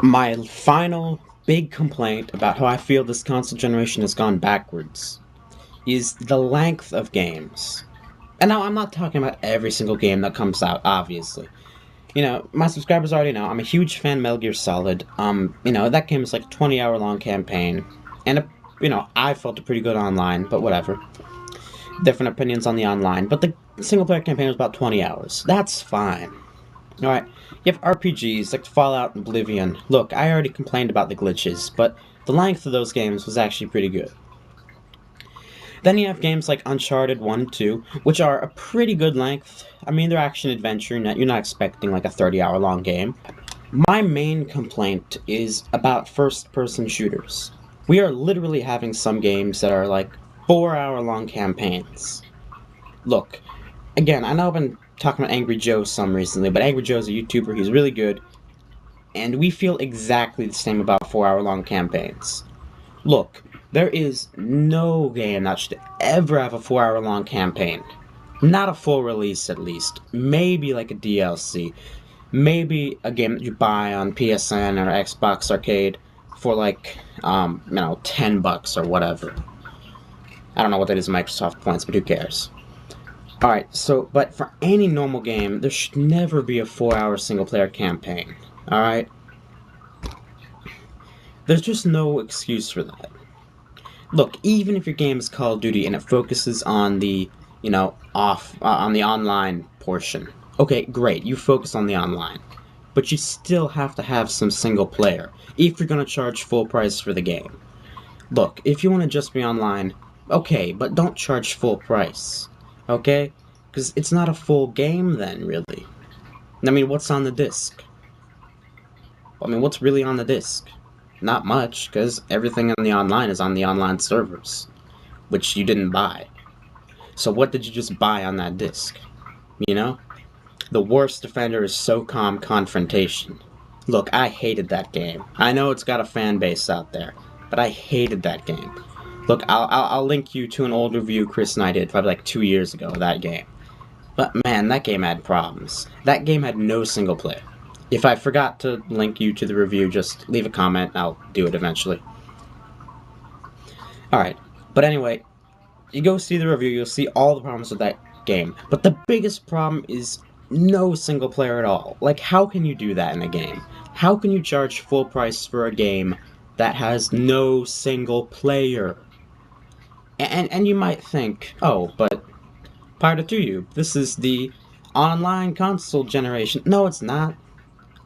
My final big complaint about how I feel this console generation has gone backwards is the length of games. And now I'm not talking about every single game that comes out, obviously. My subscribers already know I'm a huge fan of Metal Gear Solid. That game is like a 20-hour long campaign. And, I felt it pretty good online, but whatever. Different opinions on the online, but the single player campaign was about 20 hours. That's fine. Alright, you have RPGs like Fallout and Oblivion. Look, I already complained about the glitches, but the length of those games was actually pretty good. Then you have games like Uncharted 1 and 2, which are a pretty good length. I mean, they're action-adventure, you're not expecting like a 30-hour long game. My main complaint is about first-person shooters. We are literally having some games that are like 4-hour long campaigns. Look, again, I know I've been talking about Angry Joe some recently, but Angry Joe's a YouTuber, he's really good, and we feel exactly the same about 4-hour long campaigns. Look, there is no game that should ever have a 4-hour long campaign. Not a full release, at least. Maybe like a DLC. Maybe a game that you buy on PSN or Xbox Arcade for like, $10 or whatever. I don't know what that is in Microsoft points, but who cares? Alright, but for any normal game, there should never be a 4-hour single-player campaign. Alright? There's just no excuse for that. Look, even if your game is Call of Duty and it focuses on the, on the online portion. Okay, great, you focus on the online. But you still have to have some single player, if you're gonna charge full price for the game. Look, if you want to just be online, okay, but don't charge full price. Okay? Because it's not a full game then, really. I mean, what's on the disc? I mean, what's really on the disc? Not much, because everything on the online is on the online servers, which you didn't buy. So what did you just buy on that disc? You know? The worst offender is SOCOM Confrontation. Look, I hated that game. I know it's got a fan base out there, but I hated that game. Look, I'll link you to an old review Chris and I did probably like 2 years ago of that game. But man, that game had problems. That game had no single player. If I forgot to link you to the review, just leave a comment, I'll do it eventually. Alright, but anyway, you go see the review, you'll see all the problems with that game. But the biggest problem is no single player at all. Like, how can you do that in a game? How can you charge full price for a game that has no single player? And you might think, oh, but power to you, this is the online console generation. No, it's not.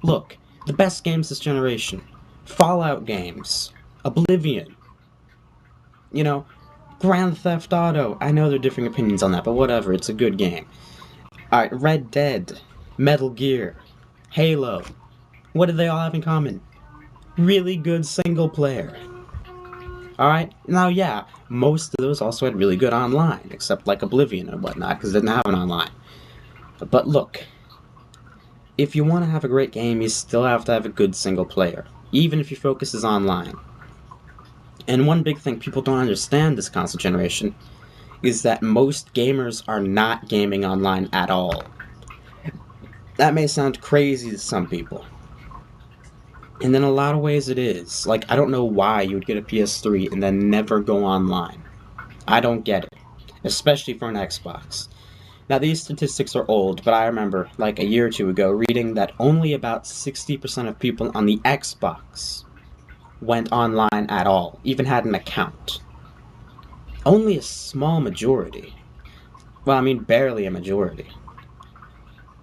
Look, the best games this generation. Fallout games. Oblivion. Grand Theft Auto. I know there are differing opinions on that, but whatever, it's a good game. Alright, Red Dead. Metal Gear. Halo. What do they all have in common? Really good single player. Alright, now yeah, most of those also had really good online, except like Oblivion and whatnot, because it didn't have an online. But look, if you want to have a great game, you still have to have a good single player, even if your focus is online. And one big thing people don't understand this console generation is that most gamers are not gaming online at all. That may sound crazy to some people. And in a lot of ways it is. Like, I don't know why you would get a PS3 and then never go online. I don't get it. Especially for an Xbox. Now, these statistics are old, but I remember, like a year or two ago, reading that only about 60% of people on the Xbox went online at all, even had an account. Only a small majority. Well, I mean, barely a majority.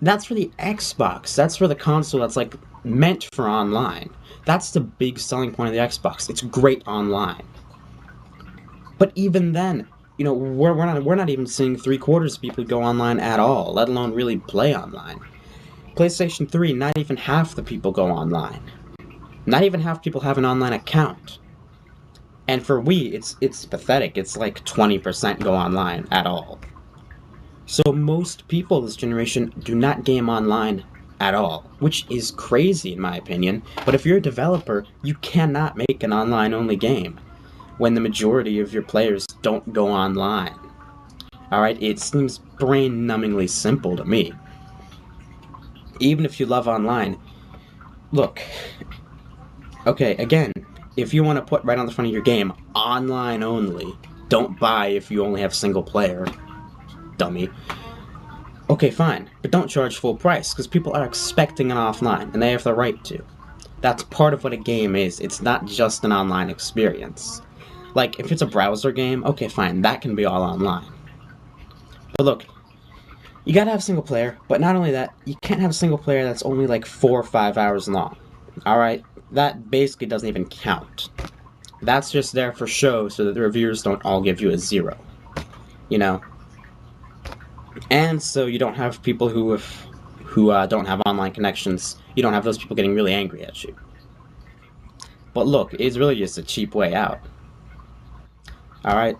That's for the Xbox. That's for the console that's, like, meant for online. That's the big selling point of the Xbox. It's great online. But even then, we're not even seeing 3/4 of people go online at all, let alone really play online. PlayStation 3, not even half the people go online. Not even half people have an online account. And for Wii, it's pathetic. It's like 20% go online at all. So most people this generation do not game online at all, which is crazy in my opinion. But if you're a developer, you cannot make an online-only game when the majority of your players don't go online. Alright, it seems brain-numbingly simple to me. Even if you love online, look, Okay, again, if you want to put right on the front of your game, online only, don't buy if you only have single player, dummy. Okay, fine, but don't charge full price, because people are expecting an offline, and they have the right to. That's part of what a game is, it's not just an online experience. Like, if it's a browser game, okay, fine, that can be all online. But look, you gotta have single player, but not only that, you can't have a single player that's only like 4 or 5 hours long. Alright? That basically doesn't even count. That's just there for show so that the reviewers don't all give you a 0. You know? And so you don't have people who don't have online connections. You don't have those people getting really angry at you. But look, it's really just a cheap way out. Alright?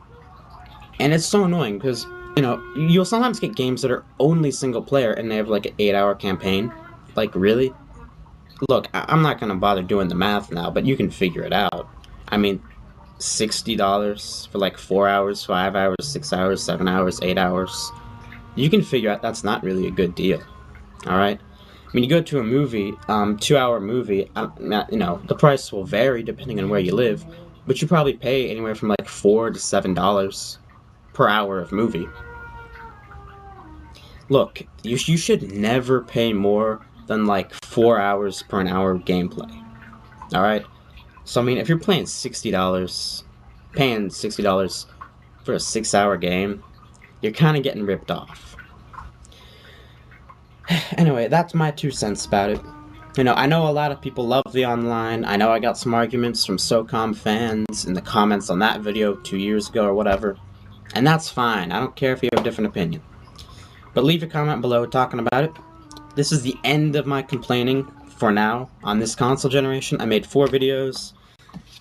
And it's so annoying because, you know, you'll sometimes get games that are only single player and they have like an 8-hour campaign. Like, really? Look, I'm not gonna bother doing the math now, but you can figure it out. I mean, $60 for like 4 hours, 5 hours, 6 hours, 7 hours, 8 hours. You can figure out that's not really a good deal. Alright? When you go to a movie, 2-hour movie, you know, the price will vary depending on where you live, but you probably pay anywhere from like $4 to $7 per hour of movie. Look, you should never pay more than like 4 hours per an hour of gameplay. Alright? So, I mean, if you're paying $60 for a 6-hour game, you're kind of getting ripped off. Anyway, that's my 2 cents about it. You know, I know a lot of people love the online. I know I got some arguments from SOCOM fans in the comments on that video 2 years ago or whatever. And that's fine. I don't care if you have a different opinion. But leave a comment below talking about it. This is the end of my complaining for now on this console generation. I made 4 videos.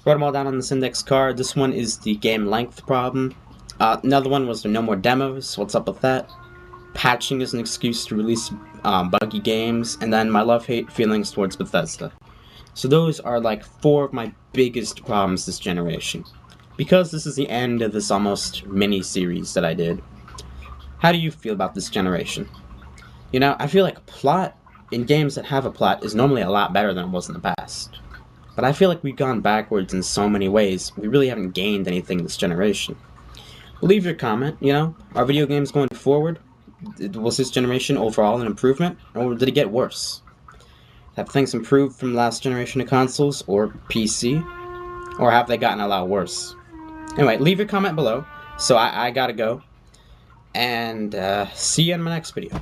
Wrote them all down on this index card. This one is the game length problem. Another one was the no more demos. What's up with that? Patching is an excuse to release buggy games. And then my love-hate feelings towards Bethesda. So those are like 4 of my biggest problems this generation. Because this is the end of this almost mini-series that I did. How do you feel about this generation? You know, I feel like plot in games that have a plot is normally a lot better than it was in the past. But I feel like we've gone backwards in so many ways, we really haven't gained anything this generation. Leave your comment, you know, are video games going forward? Was this generation overall an improvement, or did it get worse? Have things improved from last generation of consoles, or PC? Or have they gotten a lot worse? Anyway, leave your comment below, so I gotta go. And see you in my next video.